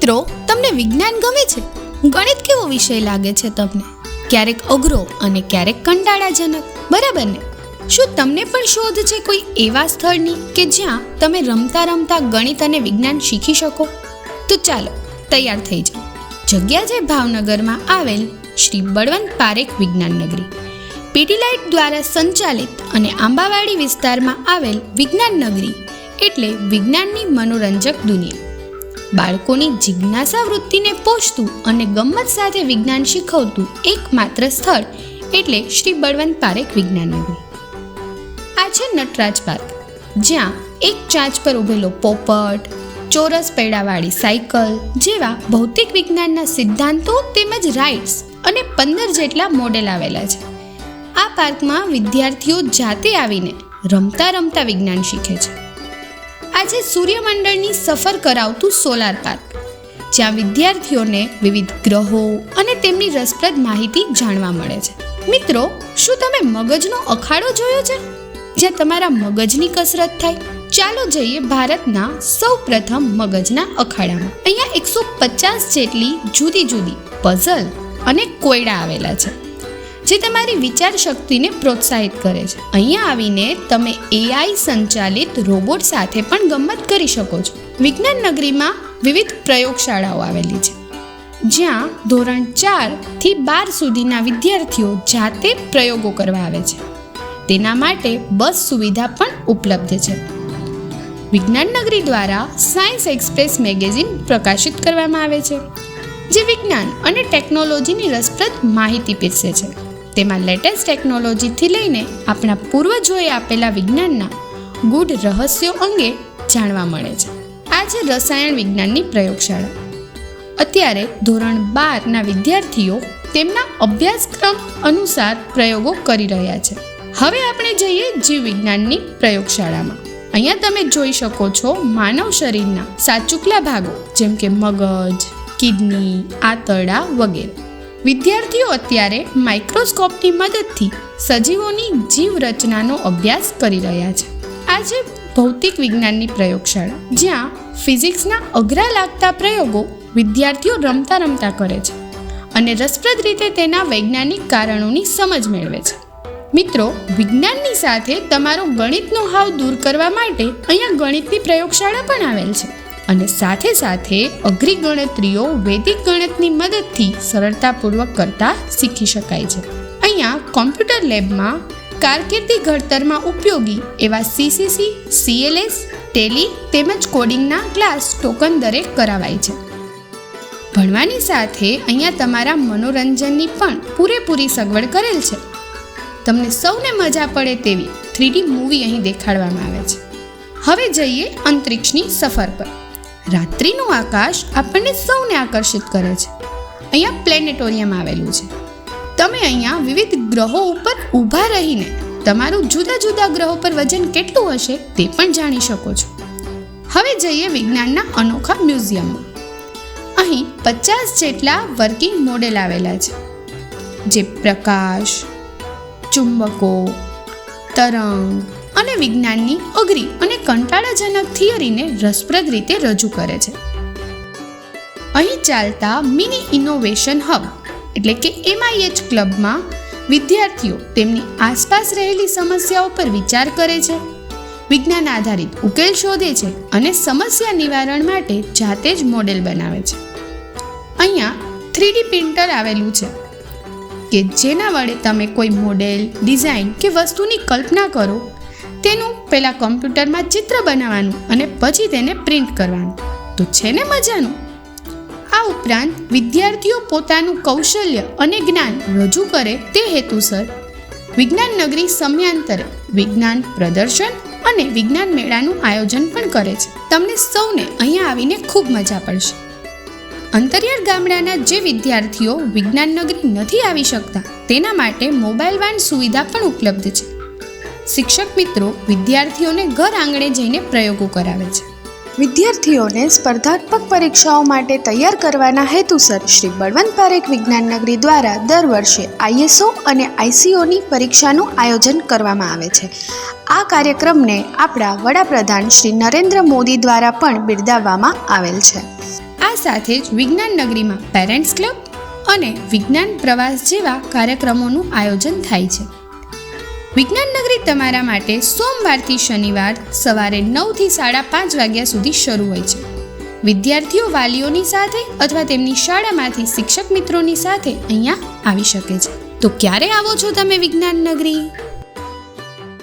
મિત્રો, તમને વિજ્ઞાન ગમે છે? ગણિત કેવો વિષય લાગે છે તમને? ક્યારેક અઘરો અને ક્યારેક કંટાળાજનક, બરાબર ને? શું તમને પણ શોધ છે કોઈ એવા સ્થળની કે જ્યાં તમે રમતા રમતા ગણિત અને વિજ્ઞાન શીખી શકો? તો ચાલો તૈયાર થઈ જાઓ. જગ્યા છે ભાવનગરમાં આવેલ શ્રી બળવંત પારેખ વિજ્ઞાન નગરી. પીટીલાઇટ દ્વારા સંચાલિત અને આંબાવાડી વિસ્તારમાં આવેલ વિજ્ઞાન નગરી એટલે વિજ્ઞાનની મનોરંજક દુનિયા. બાળકોની જિજ્ઞાસા વૃત્તિને પોષતું અને ગમ્મત સાથે વિજ્ઞાન શીખવતું એકમાત્ર સ્થળ એટલે શ્રી બળવંત પારેખ વિજ્ઞાન નગરી. આ છે નટરાજ પાર્ક, જ્યાં એક ચાંચ પર ઉભેલો પોપટ, ચોરસ પૈડાવાળી સાયકલ જેવા ભૌતિક વિજ્ઞાનના સિદ્ધાંતો તેમજ રાઇડ્સ અને 15 જેટલા મોડેલ આવેલા છે. આ પાર્કમાં વિદ્યાર્થીઓ જાતે આવીને રમતા રમતા વિજ્ઞાન શીખે છે. આજે સૂર્યમંડળની સફર કરાવતું સોલાર પાર્ક, જ્યાં વિદ્યાર્થીઓને વિવિધ ગ્રહો અને તેમની રસપ્રદ માહિતી જાણવા મળે છે. મિત્રો, શું તમે મગજનો અખાડો જોયો છે, જ્યાં તમારા મગજની કસરત થાય? ચાલો જઈએ ભારતના સૌ પ્રથમ મગજના અખાડામાં. અહીંયા 150 જેટલી જુદી જુદી પઝલ અને કોયડા આવેલા છે, જે તમારી વિચાર શક્તિને પ્રોત્સાહિત કરે છે. અહીંયા આવીને તમે AI સંચાલિત રોબોટ સાથે પણ ગમ્મત કરી શકો છો. વિજ્ઞાન નગરીમાં વિવિધ પ્રયોગશાળાઓ આવેલી છે, જ્યાં ધોરણ 4 થી 12 સુધીના વિદ્યાર્થીઓ જાતે પ્રયોગો કરવા આવે છે. તેના માટે બસ સુવિધા પણ ઉપલબ્ધ છે. વિજ્ઞાન નગરી દ્વારા સાયન્સ એક્સપ્રેસ મેગેઝિન પ્રકાશિત કરવામાં આવે છે, જે વિજ્ઞાન અને ટેકનોલોજીની રસપ્રદ માહિતી પીરસે છે. તેમાં લેટેસ્ટ ટેકનોલોજીથી લઈને આપણા પૂર્વજોએ આપેલા વિજ્ઞાનના ગૂઢ રહસ્યો અંગે જાણવા મળે છે. આ છે રસાયણ વિજ્ઞાનની પ્રયોગશાળા. અત્યારે ધોરણ 12ના વિદ્યાર્થીઓ તેમના અભ્યાસક્રમ અનુસાર પ્રયોગો કરી રહ્યા છે. હવે આપણે જઈએ જીવ વિજ્ઞાનની પ્રયોગશાળામાં. અહીંયા તમે જોઈ શકો છો માનવ શરીરના સાચુકલા ભાગો, જેમ કે મગજ, કિડની, આંતરડા વગેરે. વિદ્યાર્થીઓ અત્યારે માઇક્રોસ્કોપની મદદથી સજીવોની જીવ રચનાનો અભ્યાસ કરી રહ્યા છે. આ છે ભૌતિક વિજ્ઞાનની પ્રયોગશાળા, જ્યાં ફિઝિક્સના અઘરા લાગતા પ્રયોગો વિદ્યાર્થીઓ રમતા રમતા કરે છે અને રસપ્રદ રીતે તેના વૈજ્ઞાનિક કારણોની સમજ મેળવે છે. મિત્રો, વિજ્ઞાનની સાથે તમારો ગણિતનો હાવ દૂર કરવા માટે અહીંયા ગણિતની પ્રયોગશાળા પણ આવેલ છે અને સાથે સાથે અઘરી ગણતરીઓ વૈદિક ગણિતની મદદથી સરળતાપૂર્વક કરતા શીખી શકાય છે. અહીંયા કોમ્પ્યુટર લેબમાં કારકિર્દી ઘડતરમાં ઉપયોગી એવા CCC, CLS, ટેલી તેમજ કોડિંગના ક્લાસ ટોકન દરે કરાવાય છે. ભણવાની સાથે અહીંયા તમારા મનોરંજનની પણ પૂરેપૂરી સગવડ કરેલ છે. તમને સૌને મજા પડે તેવી 3D મૂવી અહીં દેખાડવામાં આવે છે. હવે જઈએ અંતરિક્ષની સફર પર. રાત્રિનું આકાશ આપણને સૌને આકર્ષિત કરે છે. અહીંયા પ્લેનેટોરિયમ આવેલું છે. તમે અહીંયા વિવિધ ગ્રહો ઉપર ઊભા રહીને તમારું જુદા જુદા ગ્રહો પર વજન કેટલું હશે તે પણ જાણી શકો છો. હવે જઈએ વિજ્ઞાનના અનોખા મ્યુઝિયમમાં. અહીં 50 જેટલા વર્કિંગ મોડેલ આવેલા છે, જે પ્રકાશ, ચુંબકો, તરંગ અને વિજ્ઞાનની અઘરી અને કંટાળાજનક થિયરીને રસપ્રદ રીતે રજૂ કરે છે. અહીં ચાલતા મિની ઇનોવેશન હબ એટલે કે MIH ક્લબમાં વિદ્યાર્થીઓ તેમની આસપાસ રહેલી સમસ્યાઓ પર વિચાર કરે છે, વિજ્ઞાન આધારિત ઉકેલ શોધે છે અને સમસ્યા નિવારણ માટે જાતે જ મોડેલ બનાવે છે. અહીંયા 3D પ્રિન્ટર આવેલું છે કે જેના વડે તમે કોઈ મોડેલ, ડિઝાઇન કે વસ્તુની કલ્પના કરો, તેનું પહેલાં કમ્પ્યુટરમાં ચિત્ર બનાવવાનું અને પછી તેને પ્રિન્ટ કરવાનું. તો છે ને મજાનું? આ ઉપરાંત વિદ્યાર્થીઓ પોતાનું કૌશલ્ય અને જ્ઞાન રજૂ કરે તે હેતુસર વિજ્ઞાન નગરી સમયાંતરે વિજ્ઞાન પ્રદર્શન અને વિજ્ઞાન મેળાનું આયોજન પણ કરે છે. તમને સૌને અહીંયા આવીને ખૂબ મજા પડશે. અંતરિયાળ ગામડાના જે વિદ્યાર્થીઓ વિજ્ઞાન નગરી નથી આવી શકતા, તેના માટે મોબાઈલ વાન સુવિધા પણ ઉપલબ્ધ છે. શિક્ષક મિત્રો વિદ્યાર્થીઓને ઘર આંગણે જઈને પ્રયોગો કરાવે છે. વિદ્યાર્થીઓને સ્પર્ધાત્મક પરીક્ષાઓ માટે તૈયાર કરવાના હેતુસર શ્રી બળવંત પારેખ વિજ્ઞાન નગરી દ્વારા દર વર્ષે ISO અને ICOની પરીક્ષાનું આયોજન કરવામાં આવે છે. આ કાર્યક્રમને આપણા વડાપ્રધાન શ્રી નરેન્દ્ર મોદી દ્વારા પણ બિરદાવવામાં આવેલ છે. આ સાથે જ વિજ્ઞાન નગરીમાં પેરેન્ટ્સ ક્લબ અને વિજ્ઞાન પ્રવાસ જેવા કાર્યક્રમોનું આયોજન થાય છે. વિજ્ઞાન નગરી તમારા માટે સોમવારથી શનિવાર સવારે 9 થી 5:30 વાગ્યા સુધી શરૂ હોય છે. વિદ્યાર્થીઓ વાલીઓની સાથે અથવા તેમની શાળામાંથી શિક્ષક મિત્રોની સાથે અહીંયા આવી શકે છે. તો ક્યારે આવો છો તમે વિજ્ઞાન નગરી?